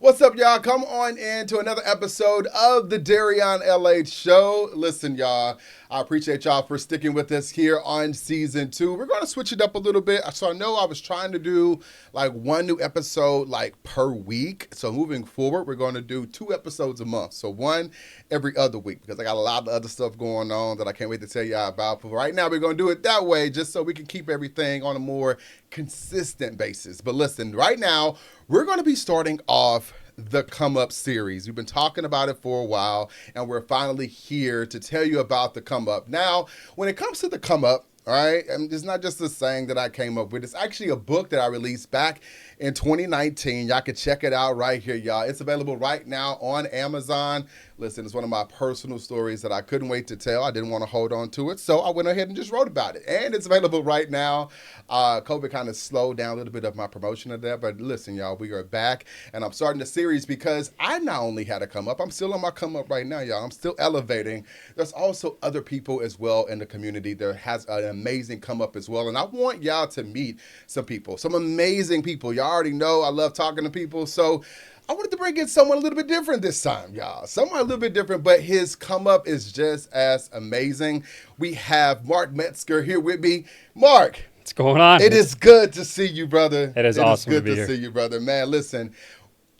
What's up, y'all? Come on in to another episode of the Darion LH Show. Listen, y'all, I appreciate y'all for sticking with us here on season 2. We're going to switch it up a little bit. So I know I was trying to do like one new episode like per week. So moving forward, we're going to do 2 episodes a month. So one every other week because I got a lot of other stuff going on that I can't wait to tell y'all about. But right now, we're going to do it that way just so we can keep everything on a more consistent basis. But listen, right now, we're going to be starting off the Come Up series. We've been talking about it for a while, and we're finally here to tell you about the Come Up. Now, when it comes to the Come Up, all right, and it's not just a saying that I came up with. It's actually a book that I released back in 2019. Y'all can check it out right here, y'all. It's available right now on Amazon. Listen, it's one of my personal stories that I couldn't wait to tell. I didn't want to hold on to it, so I went ahead and just wrote about it. And it's available right now. COVID kind of slowed down a little bit of my promotion of that, but listen, y'all, we are back, and I'm starting the series because I not only had a come up, I'm still on my come up right now, y'all. I'm still elevating. There's also other people as well in the community that has an amazing come up as well, and I want y'all to meet some people, some amazing people. Y'all already know I love talking to people, so I wanted to bring in someone a little bit different this time, y'all. Someone a little bit different, but his come up is just as amazing. We have Mark Metzger here with me. Mark. What's going on? It is good to see you, brother. It is awesome good to be here. See you, brother. Man, listen,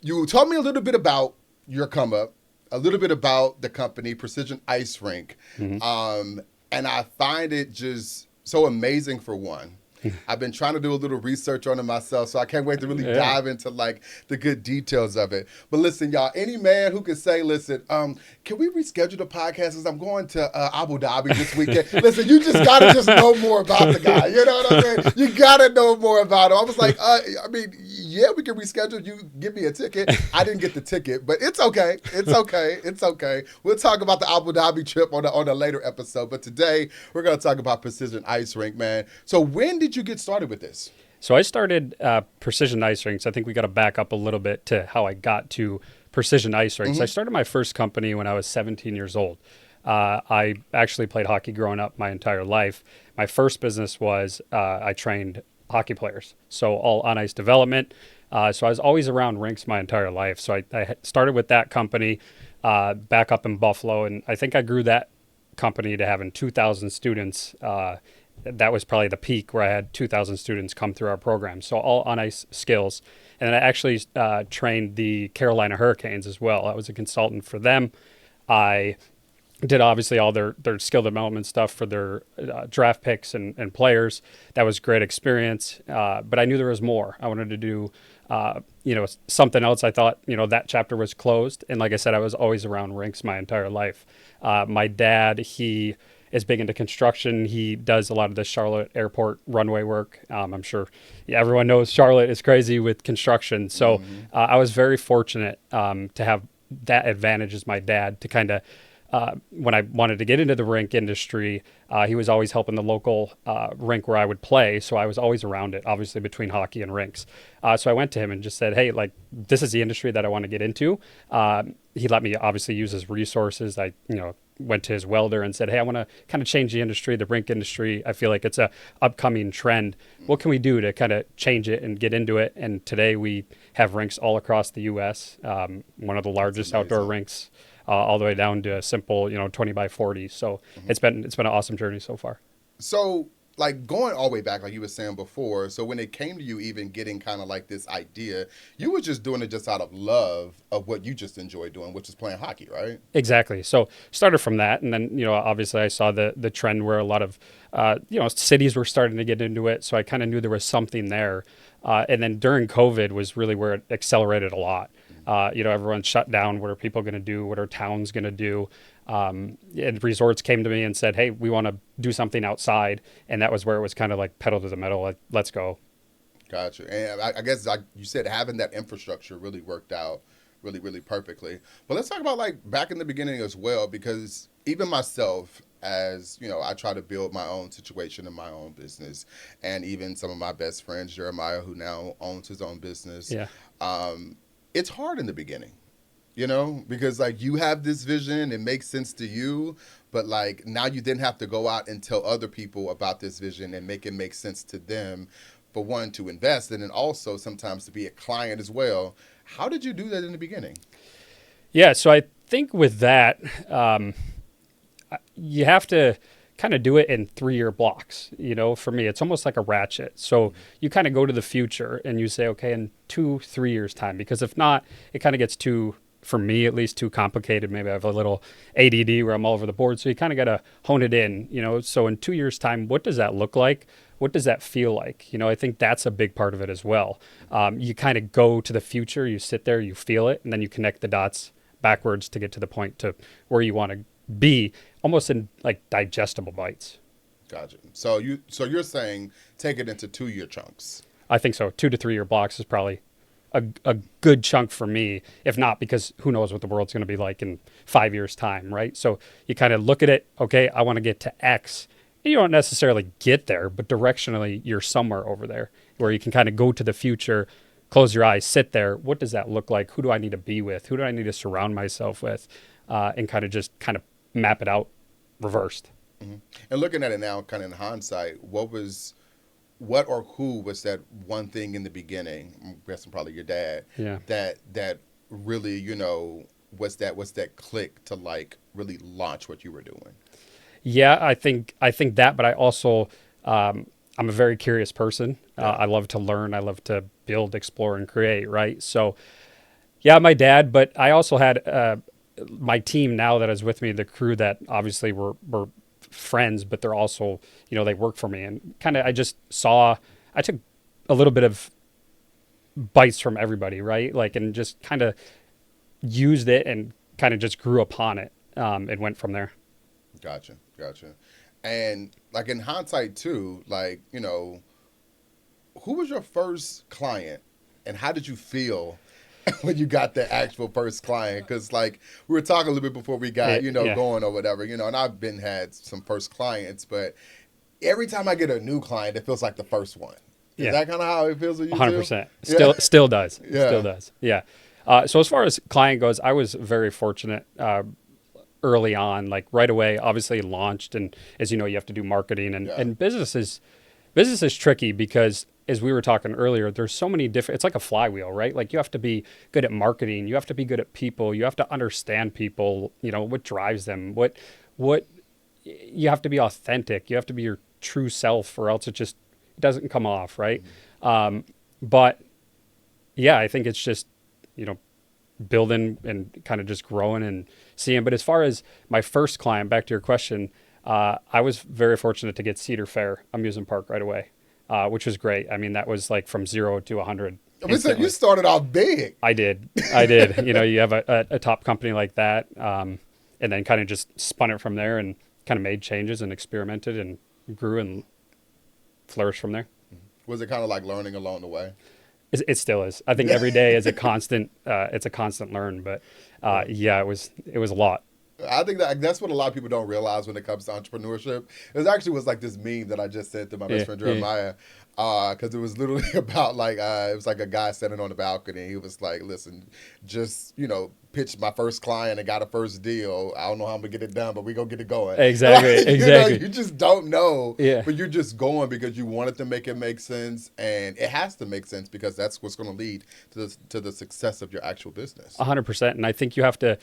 you told me a little bit about your come up, a little bit about the company, Precision Ice Rink. Mm-hmm. And I find it just so amazing for one. I've been trying to do a little research on it myself, so I can't wait to really dive into like the good details of it. But listen, y'all, any man who can say, listen, can we reschedule the podcast because I'm going to Abu Dhabi this weekend? Listen, you just got to just know more about the guy. You know what I mean? You got to know more about him. I was like, yeah, we can reschedule. You give me a ticket. I didn't get the ticket, but it's okay. It's okay. It's okay. We'll talk about the Abu Dhabi trip on a later episode. But today, we're going to talk about Precision Ice Rink, man. So when did you get started with this? So I started Precision Ice Rinks. I think we got to back up a little bit to how I got to Precision Ice Rinks. I started my first company when I was 17 years old. I actually played hockey growing up my entire life. My first business was I trained hockey players, so all on-ice development. So I was always around rinks my entire life. So I started with that company back up in Buffalo, and I think I grew that company to having 2,000 students. That was probably the peak where I had 2,000 students come through our program. So all on-ice skills. And I actually trained the Carolina Hurricanes as well. I was a consultant for them. I did obviously all their skill development stuff for their draft picks and players. That was great experience. But I knew there was more. I wanted to do something else. I thought, that chapter was closed. And like I said, I was always around rinks my entire life. My dad, he is big into construction. He does a lot of the Charlotte airport runway work. I'm sure everyone knows Charlotte is crazy with construction. So I was very fortunate to have that advantage as my dad to kind of, when I wanted to get into the rink industry, he was always helping the local rink where I would play. So I was always around it, obviously between hockey and rinks. So I went to him and just said, hey, this is the industry that I want to get into. He let me obviously use his resources. I went to his welder and said, hey, I want to kind of change the industry, the rink industry. I feel like it's a upcoming trend. What can we do to kind of change it and get into it? And today we have rinks all across the U.S., one of the largest outdoor rinks, all the way down to a simple, 20 by 40. So it's been an awesome journey so far. So going all the way back, like you were saying before, so when it came to you even getting kind of like this idea, you were just doing it just out of love of what you just enjoy doing, which is playing hockey, right? Exactly. So started from that. And then, obviously I saw the trend where a lot of, cities were starting to get into it. So I kind of knew there was something there. And then during COVID was really where it accelerated a lot. Everyone shut down. What are people going to do? What are towns going to do? And resorts came to me and said, hey, we want to do something outside. And that was where it was kind of like pedal to the metal. Like, let's go. Gotcha. And I guess like you said, having that infrastructure really worked out really, really perfectly. But let's talk about back in the beginning as well, because even myself, as I try to build my own situation in my own business, and even some of my best friends, Jeremiah, who now owns his own business. Yeah. It's hard in the beginning. Because you have this vision, it makes sense to you, but now you then have to go out and tell other people about this vision and make it make sense to them. for one to invest and then also sometimes to be a client as well. How did you do that in the beginning? Yeah, so I think with that, you have to kind of do it in 3-year blocks. For me, it's almost like a ratchet. So you kind of go to the future and you say, okay, in 2-3 years time, because if not, it kind of gets too, for me at least, too complicated. Maybe I have a little ADD where I'm all over the board. So you kind of got to hone it in, so in 2 years time, what does that look like? What does that feel like? I think that's a big part of it as well. You kind of go to the future, you sit there, you feel it, and then you connect the dots backwards to get to the point to where you want to be, almost in like digestible bites. Gotcha. So you're saying take it into 2-year chunks. I think so. 2 to 3 year blocks is probably a good chunk for me. If not, because who knows what the world's going to be like in 5 years time, right? So you kind of look at it. Okay, I want to get to X. You don't necessarily get there, but directionally you're somewhere over there where you can kind of go to the future, close your eyes, sit there. What does that look like? Who do I need to be with? Who do I need to surround myself with? And kind of map it out reversed. Mm-hmm. And looking at it now, kind of in hindsight, what or who was that one thing in the beginning? I'm guessing probably your dad. Yeah. That really, was that click to like really launch what you were doing? Yeah, I think that, but I also I'm a very curious person. Yeah. I love to learn. I love to build, explore, and create. Right. So, yeah, my dad, but I also had my team now that is with me, the crew that obviously were friends, but they're also, they work for me. And kind of, I took a little bit of bites from everybody, right? Like, and just kind of used it and kind of just grew upon it and went from there. Gotcha. And like in hindsight too, like, who was your first client and how did you feel when you got the actual first client? Because like we were talking a little bit before we got, going or whatever, and I've had some first clients, but every time I get a new client, it feels like the first one. Is that kind of how it feels with you 100%. too? Still does. Yeah. Still does. Yeah. So as far as client goes, I was very fortunate early on, like right away, obviously launched. And as you know, you have to do marketing and business is tricky because as we were talking earlier, there's so many different, it's like a flywheel, right? Like you have to be good at marketing. You have to be good at people. You have to understand people, what drives them, what you have to be authentic. You have to be your true self or else it doesn't come off. Right. Mm-hmm. But yeah, I think it's just, building and kind of just growing and seeing. But as far as my first client, back to your question, I was very fortunate to get Cedar Fair amusement park right away, which was great. I mean, that was like from 0 to 100. You started off big. I did. You have a top company like that, and then kind of just spun it from there and kind of made changes and experimented and grew and flourished from there. Was it kind of like learning along the way? It still is. I think every day is a constant. It's a constant learn. But it was a lot. I think that's what a lot of people don't realize when it comes to entrepreneurship. It actually was like this meme that I just sent to my best friend Jeremiah, because it was literally about like it was like a guy standing on the balcony. He was like, "Listen, just pitched my first client and got a first deal. I don't know how I'm gonna get it done, but we gonna get it going." Exactly, exactly. You just don't know, but you're just going because you wanted to make it make sense, and it has to make sense because that's what's going to lead to the success of your actual business. 100%, and I think you have to,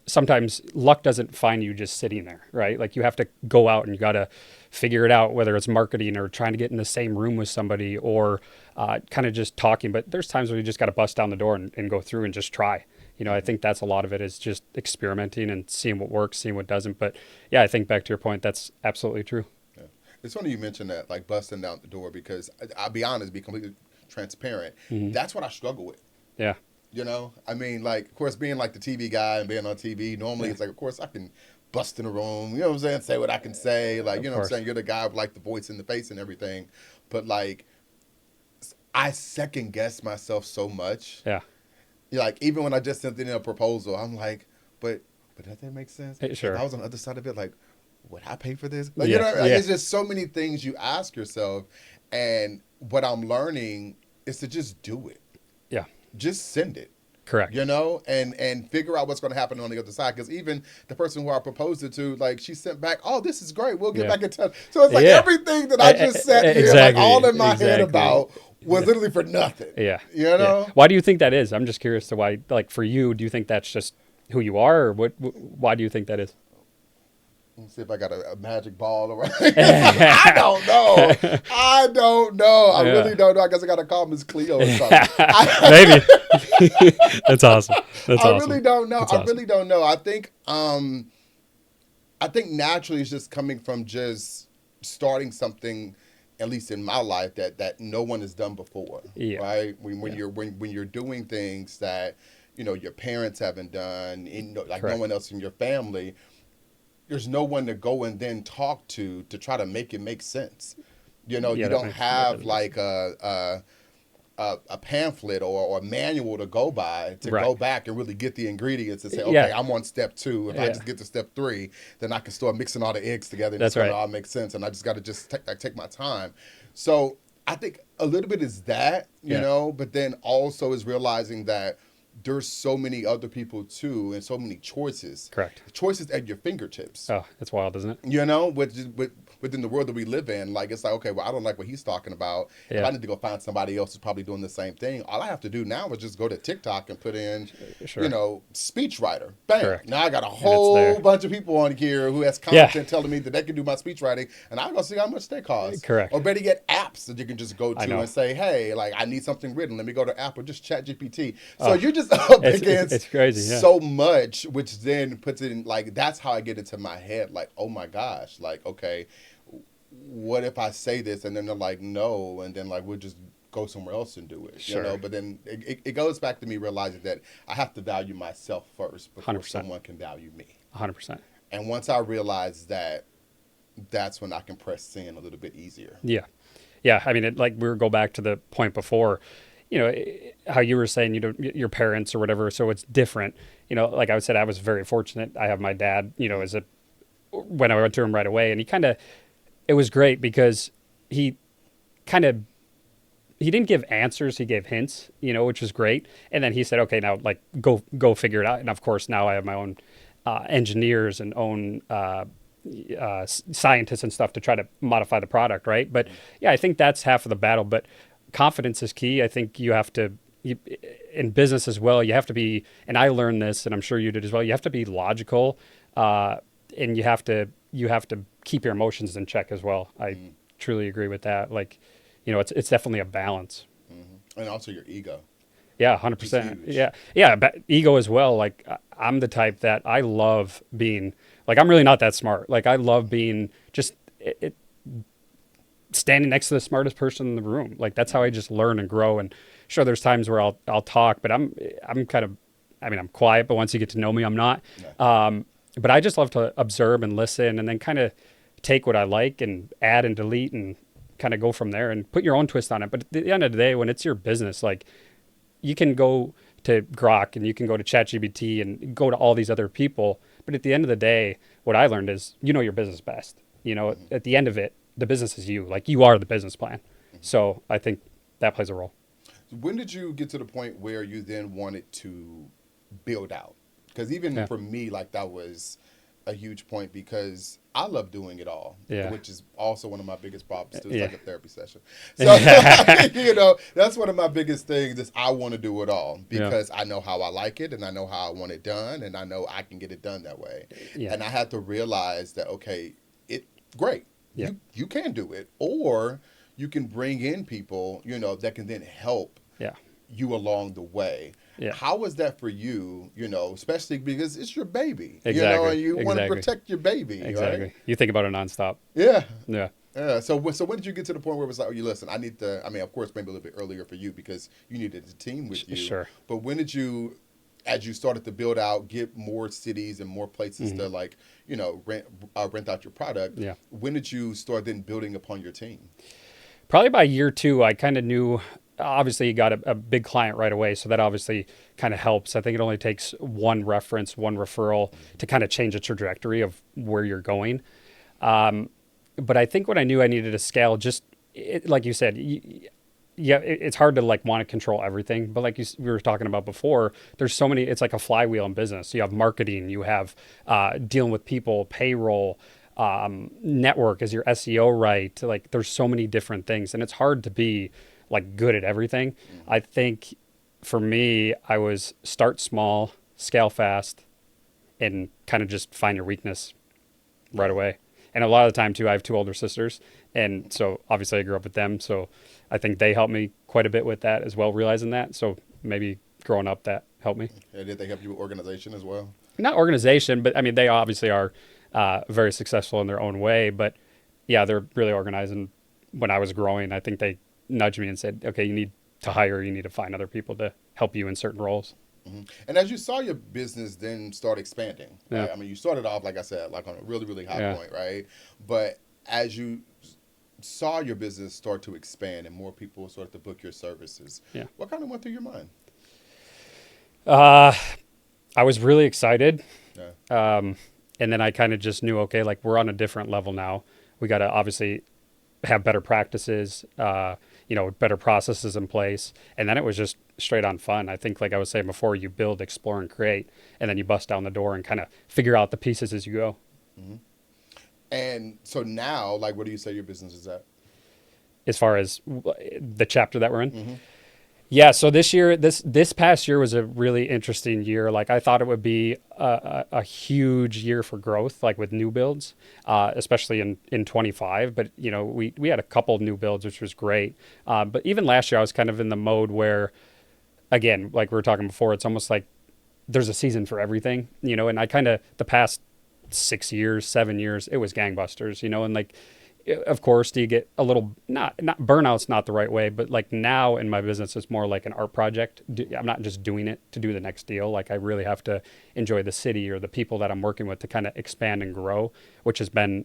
sometimes luck doesn't find you just sitting there, right? Like you have to go out and you got to figure it out, whether it's marketing or trying to get in the same room with somebody or kind of just talking. But there's times where you just got to bust down the door and go through and just try. I think that's a lot of it is just experimenting and seeing what works, seeing what doesn't. But yeah, I think back to your point, that's absolutely true. Yeah. It's funny you mentioned that, like busting down the door, because I'll be honest, be completely transparent. Mm-hmm. That's what I struggle with. Yeah. I mean, like, of course, being like the TV guy and being on TV, normally it's like, of course, I can bust in the room, you know what I'm saying, say what I can say. Like, you know what I'm saying, you're the guy with like the voice in the face and everything. But like, I second guess myself so much. Yeah. Like, even when I just sent in a proposal, I'm like, but does that make sense? Sure. If I was on the other side of it, like, would I pay for this? Like, it's just so many things you ask yourself. And what I'm learning is to just do it. Yeah. Just send it. Correct. And figure out what's going to happen on the other side. Because even the person who I proposed it to, like, she sent back, "Oh, this is great. We'll get back in touch." So it's like everything that I just sat here, like, all in my head about was literally for nothing. Yeah. Yeah. Why do you think that is? I'm just curious to why. Like for you, do you think that's just who you are, or what? Why do you think that is? Let's see if I got a magic ball around. I don't know. I really don't know. I guess I got to call Miss Cleo or something. Maybe. That's awesome. I really don't know. I really don't know. I think naturally it's just coming from just starting something, at least in my life, that no one has done before. Yeah. Right? When you're doing things that your parents haven't done, like no one else in your family. There's no one to go and then talk to try to make it make sense. You don't have like a pamphlet or a manual to go by to go back and really get the ingredients and say, okay, I'm on step 2. If I just get to step 3, then I can start mixing all the eggs together and it's going to all make sense. And I just got to take my time. So I think a little bit is that, but then also is realizing that there's so many other people too, and so many choices. Correct. Choices at your fingertips. Oh, that's wild, isn't it? Within the world that we live in, like it's like, okay, well, I don't like what he's talking about. If I need to go find somebody else who's probably doing the same thing, all I have to do now is just go to TikTok and put in, speechwriter. Bam. Correct. Now I got a whole bunch of people on here who has content telling me that they can do my speech writing, and I'm gonna see how much they cost. Correct. Or better get apps that you can just go to and say, hey, like I need something written. Let me go to app or just ChatGPT. So you're just up against it's crazy, so much, which then puts it in like that's how I get into my head. Like, oh my gosh, like okay, what if I say this and then they're like no, and then like we'll just go somewhere else and do it. Sure. But then it goes back to me realizing that I have to value myself first before 100%. someone can value me. 100%. And once I realize that, that's when I can press send a little bit easier. Yeah. I mean, we'll go back to the point before. How you were saying, your parents or whatever, so it's different. Like I said, I was very fortunate. I have my dad, when I went to him right away, and it was great because he didn't give answers, he gave hints, which was great. And then he said, okay, now like go figure it out. And of course, now I have my own engineers and own scientists and stuff to try to modify the product, right? But yeah, I think that's half of the battle, but confidence is key. I think you have to, in business as well, you have to be, and I learned this, and I'm sure you did as well, you have to be logical, and you have to keep your emotions in check as well. I truly agree with that. Like, it's definitely a balance. Mm-hmm. And also your ego. Yeah, 100%. Yeah, but ego as well. Like, I'm the type that I love being, like, I'm really not that smart. Like, I love being just standing next to the smartest person in the room. Like, that's how I just learn and grow. And sure, there's times where I'll talk, but I'm kind of, I'm quiet, but once you get to know me, I'm not. No. But I just love to observe and listen and then kind of take what I like and add and delete and kind of go from there and put your own twist on it. But at the end of the day, when it's your business, like, you can go to Grok and you can go to ChatGPT and go to all these other people. But at the end of the day, what I learned is, your business best. At the end of it, the business is you. Like, you are the business plan. So I think that plays a role. When did you get to the point where you then wanted to build out? Because even for me, like, that was a huge point because I love doing it all, which is also one of my biggest problems too. It's like a therapy session. So, that's one of my biggest things is I want to do it all because I know how I like it and I know how I want it done and I know I can get it done that way. Yeah. And I had to realize that, okay, great. Yeah. You can do it, or you can bring in people, that can then help you along the way. Yeah. How was that for you, especially because it's your baby, exactly. And you want to protect your baby, exactly. Right? You think about it nonstop. Yeah. Yeah. Yeah. So when did you get to the point where it was like, oh, you listen, I need to, of course, maybe a little bit earlier for you because you needed a team with you. Sure. But when did you, as you started to build out, get more cities and more places to rent out your product, when did you start then building upon your team? Probably by year 2, I kind of knew, obviously you got a big client right away. So that obviously kind of helps. I think it only takes one reference, one referral to kind of change the trajectory of where you're going. But I think when I knew I needed to scale, like you said, yeah, it's hard to like want to control everything, but like we were talking about before, there's so many. It's like a flywheel in business. You have marketing, you have dealing with people, payroll, network. Is your SEO right? Like, there's so many different things, and it's hard to be like good at everything. I think for me, I was start small, scale fast, and kind of just find your weakness right away. And a lot of the time too, I have two older sisters, and so obviously I grew up with them. So I think they helped me quite a bit with that as well, realizing that. So maybe growing up that helped me. Yeah, did they help you with organization as well? Not organization, but I mean, they obviously are very successful in their own way. But yeah, they're really organized. And when I was growing, I think they nudged me and said, okay, you need to find other people to help you in certain roles. And as you saw your business then start expanding, right? Yeah. I mean, you started off, like I said, like on a really, really high point, right? But as you saw your business start to expand and more people started to book your services, what kind of went through your mind? I was really excited. Yeah. And then I kind of just knew, okay, like we're on a different level now. We got to obviously have better practices, better processes in place. And then it was just straight on fun. I think, like I was saying before, you build, explore, and create, and then you bust down the door and kind of figure out the pieces as you go. Mm-hmm. And so now, like, where do you say your business is at? As far as the chapter that we're in? Mm-hmm. Yeah, so this past year was a really interesting year. Like, I thought it would be a huge year for growth, like with new builds, especially in 25. But we had a couple of new builds, which was great. But even last year, I was kind of in the mode where, again, like we were talking before, it's almost like there's a season for everything, and I kind of the past 6 years, 7 years, it was gangbusters, and like. Of course, do you get a little, not burnout's not the right way, but like now in my business, it's more like an art project. I'm not just doing it to do the next deal. Like, I really have to enjoy the city or the people that I'm working with to kind of expand and grow, which has been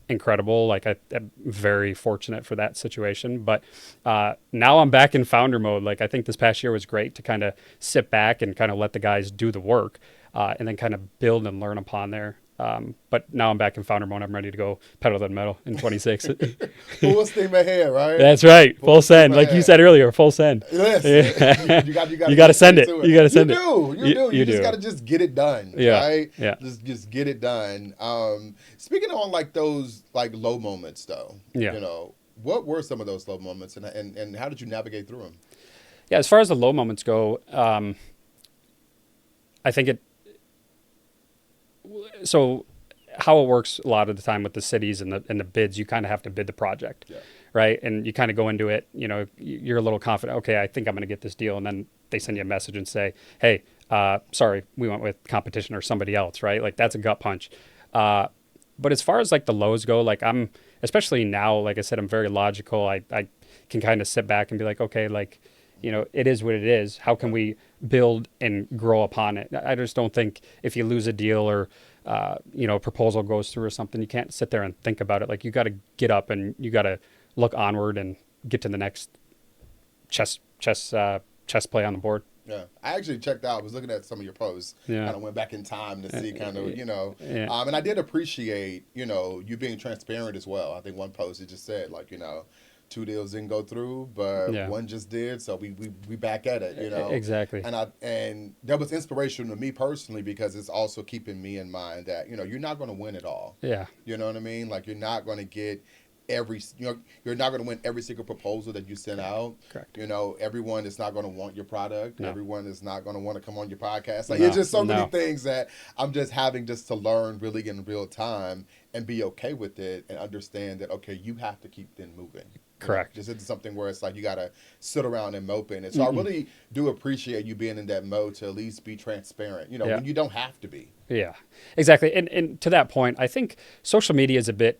incredible. Like, I'm very fortunate for that situation. But now I'm back in founder mode. Like, I think this past year was great to kind of sit back and kind of let the guys do the work and then kind of build and learn upon there. But now I'm back in founder mode. I'm ready to go pedal to the metal in 26. Full steam ahead, right? That's right. Full send. Like you said earlier, full send. Yes. You got to send it. You got to send it. You just got to just get it done, right? Yeah. Just get it done. Speaking on like those like low moments though, what were some of those low moments and how did you navigate through them? Yeah, as far as the low moments go, I think so how it works a lot of the time with the cities and the bids, you kind of have to bid the project, right? And you kind of go into it, you're a little confident. Okay, I think I'm going to get this deal, and then they send you a message and say, "Hey, sorry, we went with competition or somebody else," right? Like, that's a gut punch. But as far as like the lows go, like I'm, especially now, like I said, I'm very logical. I can kind of sit back and be like, okay, like, it is what it is. How can we build and grow upon it? I just don't think if you lose a deal or, a proposal goes through or something, you can't sit there and think about it. Like, you got to get up and you got to look onward and get to the next chess play on the board. Yeah, I actually checked out. I was looking at some of your posts. Yeah. Kind of went back in time to see kind of, and I did appreciate, you being transparent as well. I think one post it just said like, 2 deals didn't go through, but one just did. So we back at it, Exactly. And that was inspirational to me personally because it's also keeping me in mind that, you're not going to win it all. Yeah. You know what I mean? Like, you're not going to get you're not going to win every single proposal that you send out. Correct. Everyone is not going to want your product. No. Everyone is not going to want to come on your podcast. Like, it's just so many things that I'm just having just to learn really in real time and be okay with it and understand that, okay, you have to keep them moving. Correct. This isn't something where it's like you got to sit around and mope in it. So I really do appreciate you being in that mode to at least be transparent, when you don't have to be. Yeah, exactly. And to that point, I think social media is a bit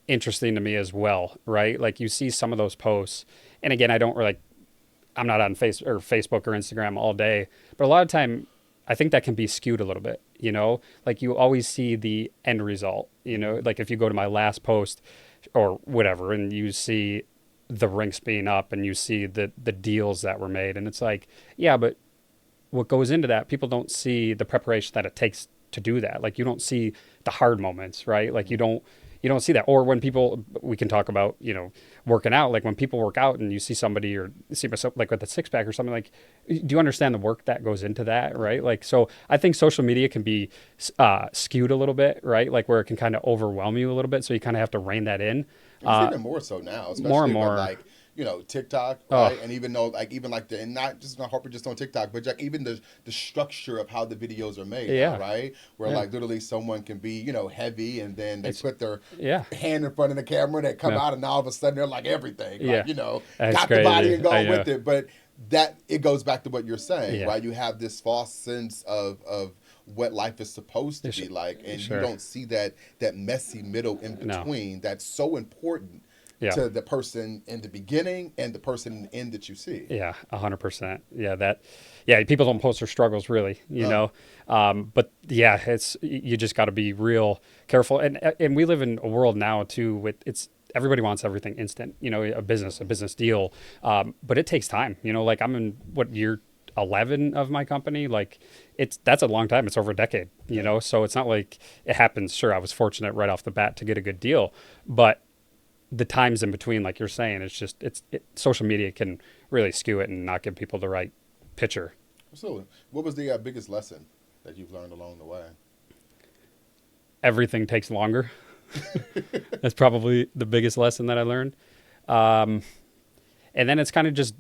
interesting to me as well, right? Like, you see some of those posts, and again, I'm not on Facebook or Instagram all day, but a lot of time I think that can be skewed a little bit, like you always see the end result, like if you go to my last post or whatever, and you see the rinks being up and you see the deals that were made, and it's like, yeah, but what goes into that, people don't see the preparation that it takes to do that. Like, you don't see the hard moments, right? Like, you don't, you don't see that. Or when people, we can talk about, working out, like when people work out and you see somebody or see myself like with a six pack or something, like, do you understand the work that goes into that? Right. Like, so I think social media can be skewed a little bit, right? Like where it can kind of overwhelm you a little bit. So you kind of have to rein that in. It's even more so now, More and especially with more. like, TikTok, Oh, right? And even though like the, and not just not harping just on TikTok, but like even the structure of how the videos are made now, yeah. right? Where Yeah. like literally someone can be, heavy, and then they It's, put their yeah. hand in front of the camera, they come Yeah. out, and all of a sudden they're like everything, Yeah. like That's got the body crazy. and I going know. with it. But that it goes back to what you're saying, Yeah. right? You have this false sense of what life is supposed to be like, and you Sure. don't see that messy middle in No. between that's so important Yeah. to the person in the beginning and the person in the end that you see. Yeah, 100%. Yeah, people don't post their struggles really, but yeah, you just got to be real careful. And we live in a world now too with everybody wants everything instant, a business deal. But it takes time, like I'm in year 11 of my company. Like that's a long time. It's over a decade, so it's not like it happens. Sure. I was fortunate right off the bat to get a good deal, but the times in between, like you're saying, social media can really skew it and not give people the right picture. Absolutely. What was the biggest lesson that you've learned along the way? Everything takes longer. That's probably the biggest lesson that I learned. And then it's kind of just,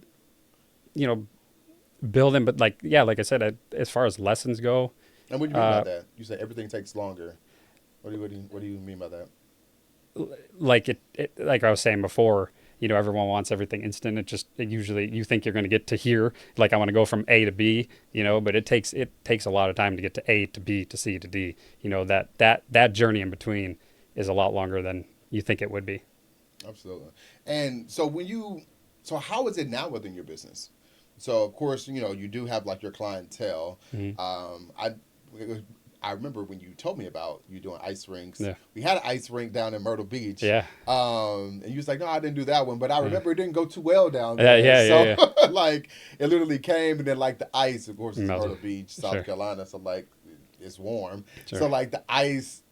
building, but like I said, as far as lessons go, And what do you mean by that? You say everything takes longer. What do you mean by that? like like I was saying before, everyone wants everything instant. It usually you think you're going to get to here, like I want to go from A to B, but it takes a lot of time to get to A to B to C to D. That journey in between is a lot longer than you think it would be. Absolutely. And so so how is it now within your business? So of course, you do have like your clientele. Mm-hmm. I remember when you told me about you doing ice rinks. Yeah. We had an ice rink down in Myrtle Beach. Yeah. And you was like, no, I didn't do that one. But I remember it didn't go too well down Yeah, there. yeah, So like it literally came, and then like the ice, of course, it's Melted. Myrtle Beach, South Sure. Carolina. So like it's warm. Sure. So like the ice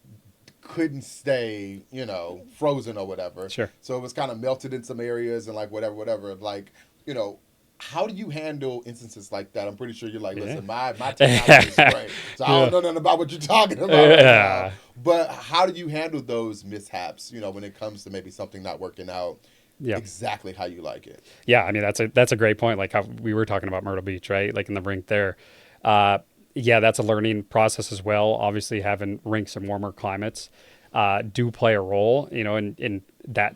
couldn't stay, frozen or whatever. Sure. So it was kind of melted in some areas and like whatever. Like, how do you handle instances like that? I'm pretty sure you're like, listen, my technology is great. So I don't know nothing about what you're talking about right now. But how do you handle those mishaps, when it comes to maybe something not working out exactly how you like it? Yeah, I mean that's a great point. Like how we were talking about Myrtle Beach, right? Like in the rink there. That's a learning process as well. Obviously, having rinks in warmer climates do play a role, in that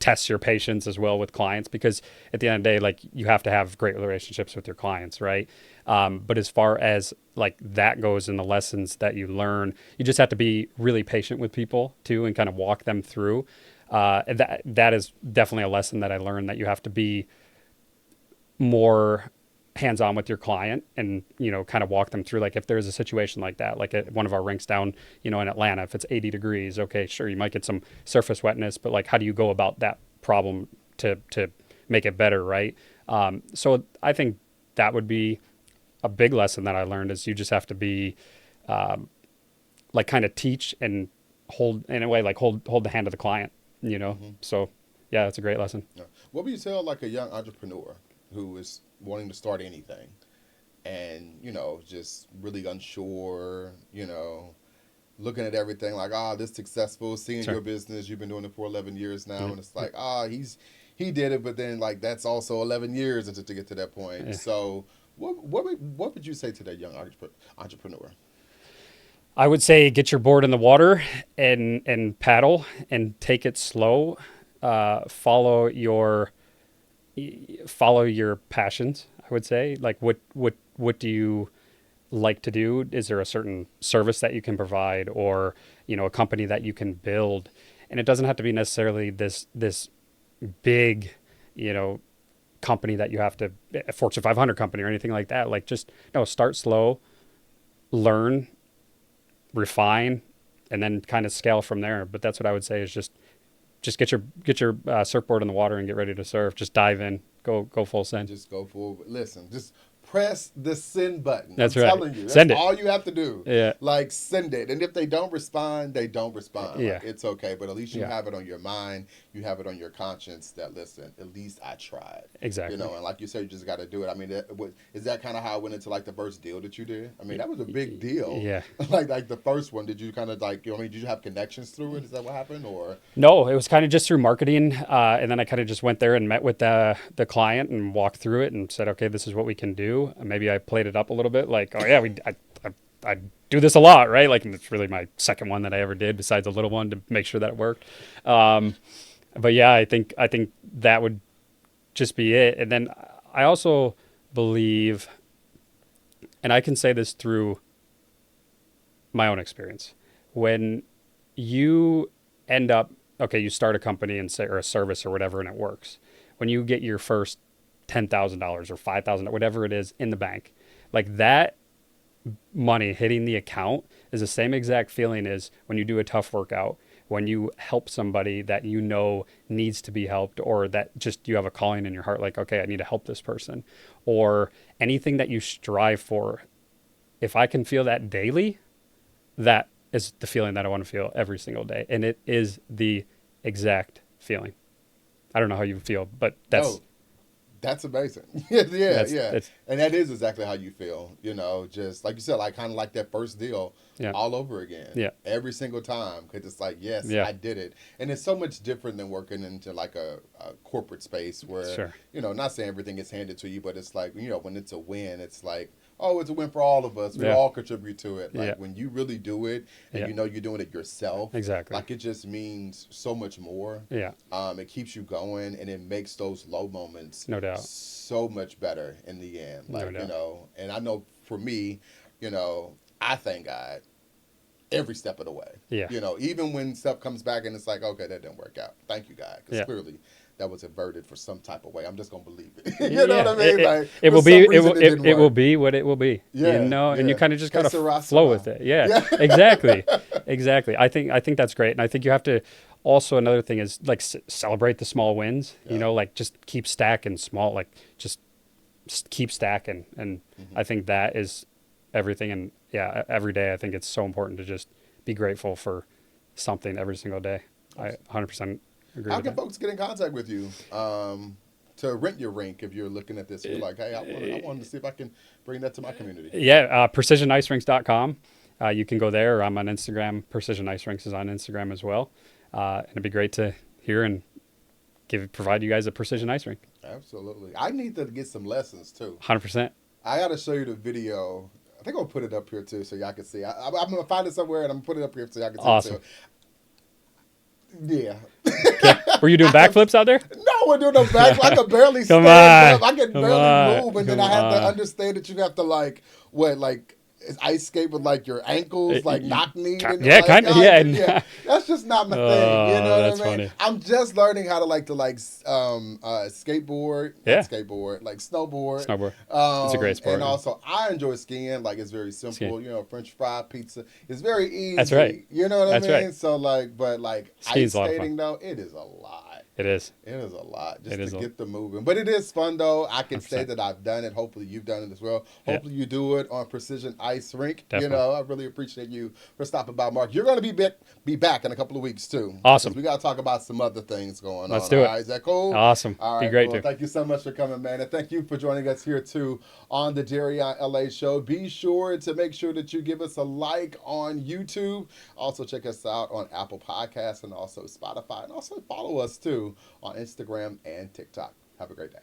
tests your patience as well with clients, because at the end of the day, like you have to have great relationships with your clients, right? But as far as like that goes and the lessons that you learn, you just have to be really patient with people too and kind of walk them through. That is definitely a lesson that I learned, that you have to be more hands-on with your client and kind of walk them through, like if there's a situation like that, like at one of our rinks down in Atlanta, if it's 80 degrees, okay, sure, you might get some surface wetness, but like how do you go about that problem to make it better, right? So I think that would be a big lesson that I learned, is you just have to be like kind of teach and hold in a way, like hold the hand of the client, So yeah, that's a great lesson. Yeah. What would you tell like a young entrepreneur who is wanting to start anything and, just really unsure, looking at everything like, this successful, seeing Sure. your business, you've been doing it for 11 years now. And it's like, he did it, but then like, that's also 11 years until to get to that point. Yeah. So what would you say to that young entrepreneur? I would say get your board in the water and paddle and take it slow. Follow your passions. I would say, like what do you like to do? Is there a certain service that you can provide, or a company that you can build? And it doesn't have to be necessarily this big company that you have to, a Fortune 500 company or anything like that. Like just start slow, learn, refine, and then kind of scale from there. But that's what I would say, is just get your surfboard in the water and get ready to surf. Just dive in, go full send. Just go full. Listen, just press the send button. That's I'm right. telling you. That's Send it. all you have to do. Yeah. Like, send it. And if they don't respond, they don't respond. Yeah. Like, it's okay. But at least you Yeah. have it on your mind. You have it on your conscience that, listen, at least I tried. Exactly. You know, and like you said, you just got to do it. I mean, is that kind of how it went into like the first deal that you did? I mean, that was a big deal. Yeah. like the first one, did you kind of like, did you have connections through it? Is that what happened? Or No, it was kind of just through marketing. And then I kind of just went there and met with the client and walked through it and said, okay, this is what we can do. And maybe I played it up a little bit like, oh yeah, I do this a lot, right? Like, and it's really my second one that I ever did besides a little one to make sure that it worked. But yeah, I think that would just be it. And then I also believe, and I can say this through my own experience, when you end up, okay, you start a company and say, or a service or whatever, and it works. When you get your first $10,000 or $5,000, whatever it is in the bank, like that money hitting the account is the same exact feeling as when you do a tough workout, when you help somebody that you know needs to be helped, or that just you have a calling in your heart, like, okay, I need to help this person, or anything that you strive for. If I can feel that daily, that is the feeling that I want to feel every single day. And it is the exact feeling. I don't know how you feel, but that's amazing. yeah. That's, and that is exactly how you feel, just like you said, like kind of like that first deal all over again. Yeah. Every single time. Because it's like, yes, I did it. And it's so much different than working into like a corporate space where, not saying everything is handed to you, but it's like, when it's a win, it's like, oh, it's a win for all of us. We all contribute to it. Like when you really do it and you're doing it yourself. Exactly. Like it just means so much more. Yeah. It keeps you going and it makes those low moments no doubt so much better in the end. Like, no doubt. And I know for me, I thank God every step of the way. Yeah. Even when stuff comes back and it's like, okay, that didn't work out. Thank you, God. Because clearly that was averted for some type of way. I'm just gonna believe it. You know what I mean? It will be what it will be. Yeah, and you kind of just gotta flow with it. Yeah. Exactly. I think that's great, and I think you have to. Also, another thing is like celebrate the small wins. Like just keep stacking small. Like just keep stacking, and I think that is everything. And every day I think it's so important to just be grateful for something every single day. I 100%. How can folks get in contact with you to rent your rink if you're looking at this? You're like, hey, I wanted to see if I can bring that to my community. Yeah, PrecisionIceRinks.com. You can go there. I'm on Instagram. Precision Ice Rinks is on Instagram as well. And it'd be great to hear and provide you guys a Precision Ice Rink. Absolutely. I need to get some lessons too. 100%. I got to show you the video. I think I'll put it up here too so y'all can see. I'm going to find it somewhere and I'm going to put it up here so y'all can see awesome. it too. Yeah. Okay. Were you doing backflips out there? No, we're doing no backflips. I can barely stand up. I can barely move. And then I have to understand that you have to is ice skate with like your ankles, like knock kneed. Kind of. Yeah. That's just not my thing. You know that's what I mean? Funny. I'm just learning how to skateboard. Yeah. Not skateboard, like snowboard. It's a great sport. And also, I enjoy skiing. Like it's very simple. Skiing. French fry pizza. It's very easy. That's right. You know what I mean? Right. So but Skiing's ice skating though, it is a lot. It is. It is a lot just to get the moving. But it is fun, though. I can 100%. say that I've done it. Hopefully, you've done it as well. Hopefully, you do it on Precision Ice Rink. Definitely. I really appreciate you for stopping by, Mark. You're going to be back in a couple of weeks, too. Awesome. We got to talk about some other things going on. Let's do it. All right, is that cool? Awesome. All right, be great, well, thank you so much for coming, man. And thank you for joining us here, too, on the Darion LA show. Be sure to make sure that you give us a like on YouTube. Also, check us out on Apple Podcasts and also Spotify. And also follow us, too, on Instagram and TikTok. Have a great day.